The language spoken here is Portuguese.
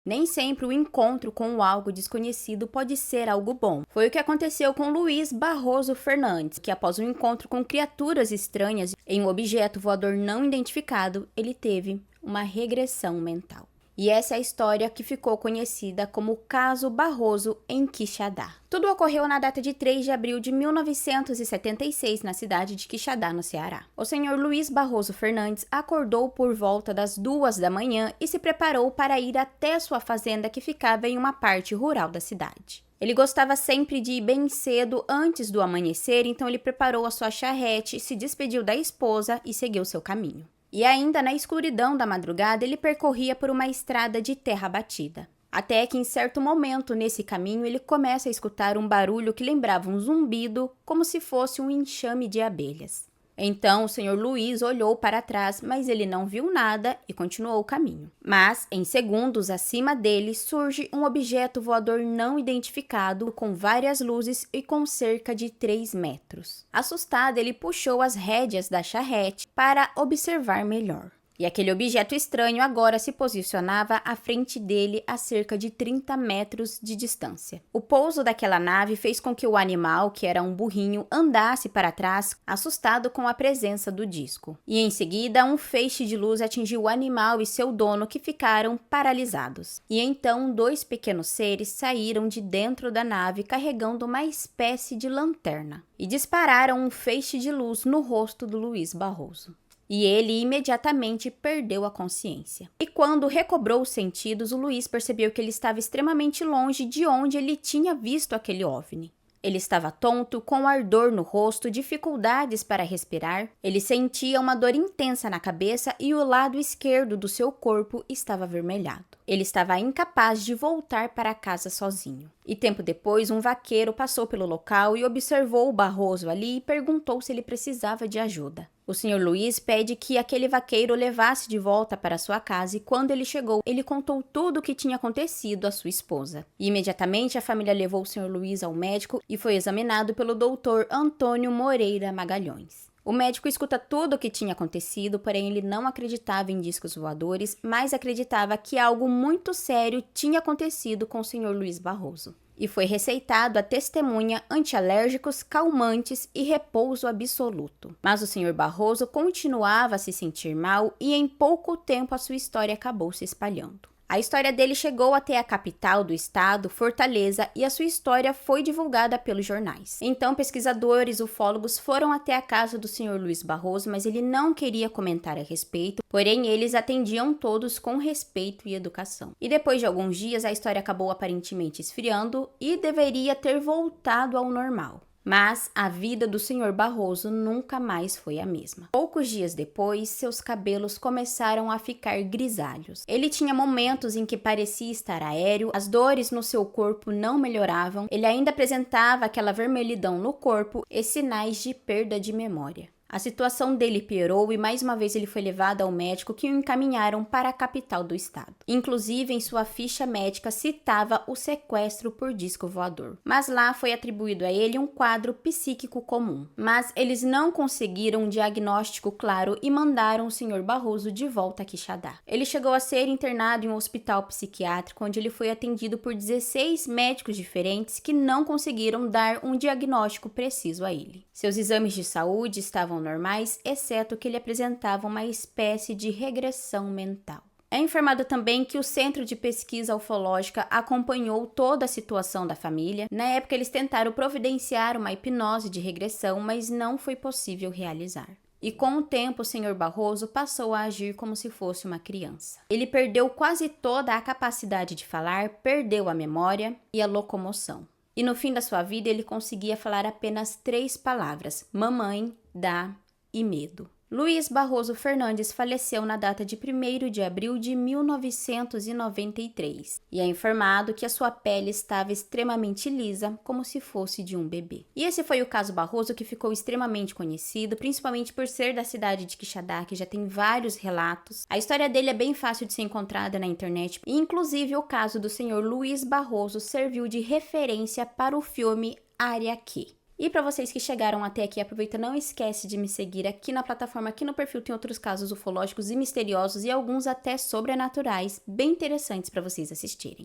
Nem sempre o encontro com algo desconhecido pode ser algo bom. Foi o que aconteceu com Luiz Barroso Fernandes, que após um encontro com criaturas estranhas em um objeto voador não identificado, ele teve uma regressão mental. E essa é a história que ficou conhecida como o Caso Barroso em Quixadá. Tudo ocorreu na data de 3 de abril de 1976, na cidade de Quixadá, no Ceará. O senhor Luiz Barroso Fernandes acordou por volta das 2 da manhã e se preparou para ir até sua fazenda, que ficava em uma parte rural da cidade. Ele gostava sempre de ir bem cedo antes do amanhecer, então ele preparou a sua charrete, se despediu da esposa e seguiu seu caminho. E ainda na escuridão da madrugada, ele percorria por uma estrada de terra batida. Até que em certo momento nesse caminho ele começa a escutar um barulho que lembrava um zumbido, como se fosse um enxame de abelhas. Então o senhor Luiz olhou para trás, mas ele não viu nada e continuou o caminho. Mas, em segundos, acima dele surge um objeto voador não identificado, com várias luzes e com cerca de 3 metros. Assustado, ele puxou as rédeas da charrete para observar melhor. E aquele objeto estranho agora se posicionava à frente dele a cerca de 30 metros de distância. O pouso daquela nave fez com que o animal, que era um burrinho, andasse para trás, assustado com a presença do disco. E em seguida, um feixe de luz atingiu o animal e seu dono, que ficaram paralisados. E então, 2 pequenos seres saíram de dentro da nave carregando uma espécie de lanterna e dispararam um feixe de luz no rosto do Luiz Barroso. E ele imediatamente perdeu a consciência. E quando recobrou os sentidos, o Luiz percebeu que ele estava extremamente longe de onde ele tinha visto aquele OVNI. Ele estava tonto, com ardor no rosto, dificuldades para respirar. Ele sentia uma dor intensa na cabeça e o lado esquerdo do seu corpo estava avermelhado. Ele estava incapaz de voltar para casa sozinho. E tempo depois, um vaqueiro passou pelo local e observou o Barroso ali e perguntou se ele precisava de ajuda. O senhor Luiz pede que aquele vaqueiro o levasse de volta para sua casa e quando ele chegou, ele contou tudo o que tinha acontecido à sua esposa. E imediatamente a família levou o senhor Luiz ao médico e foi examinado pelo doutor Antônio Moreira Magalhães. O médico escuta tudo o que tinha acontecido, porém ele não acreditava em discos voadores, mas acreditava que algo muito sério tinha acontecido com o senhor Luiz Barroso. E foi receitado a testemunha antialérgicos, calmantes e repouso absoluto. Mas o senhor Barroso continuava a se sentir mal e em pouco tempo a sua história acabou se espalhando. A história dele chegou até a capital do estado, Fortaleza, e a sua história foi divulgada pelos jornais. Então, pesquisadores, ufólogos foram até a casa do senhor Luiz Barroso, mas ele não queria comentar a respeito, porém eles atendiam todos com respeito e educação. E depois de alguns dias, a história acabou aparentemente esfriando e deveria ter voltado ao normal. Mas a vida do senhor Barroso nunca mais foi a mesma. Poucos dias depois, seus cabelos começaram a ficar grisalhos. Ele tinha momentos em que parecia estar aéreo, as dores no seu corpo não melhoravam, ele ainda apresentava aquela vermelhidão no corpo e sinais de perda de memória. A situação dele piorou e mais uma vez ele foi levado ao médico, que o encaminharam para a capital do estado. Inclusive, em sua ficha médica citava o sequestro por disco voador. Mas lá foi atribuído a ele um quadro psíquico comum. Mas eles não conseguiram um diagnóstico claro e mandaram o senhor Barroso de volta a Quixadá. Ele chegou a ser internado em um hospital psiquiátrico, onde ele foi atendido por 16 médicos diferentes que não conseguiram dar um diagnóstico preciso a ele. Seus exames de saúde estavam normais, exceto que ele apresentava uma espécie de regressão mental. É informado também que o Centro de Pesquisa Ufológica acompanhou toda a situação da família. Na época, eles tentaram providenciar uma hipnose de regressão, mas não foi possível realizar. E com o tempo, o senhor Barroso passou a agir como se fosse uma criança. Ele perdeu quase toda a capacidade de falar, perdeu a memória e a locomoção. E no fim da sua vida, ele conseguia falar apenas 3 palavras: mamãe, dá e medo. Luiz Barroso Fernandes faleceu na data de 1º de abril de 1993 e é informado que a sua pele estava extremamente lisa, como se fosse de um bebê. E esse foi o caso Barroso, que ficou extremamente conhecido, principalmente por ser da cidade de Quixadá, que já tem vários relatos. A história dele é bem fácil de ser encontrada na internet, e inclusive o caso do senhor Luiz Barroso serviu de referência para o filme Área Q. E para vocês que chegaram até aqui, aproveita, não esquece de me seguir aqui na plataforma, aqui no perfil tem outros casos ufológicos e misteriosos e alguns até sobrenaturais, bem interessantes para vocês assistirem.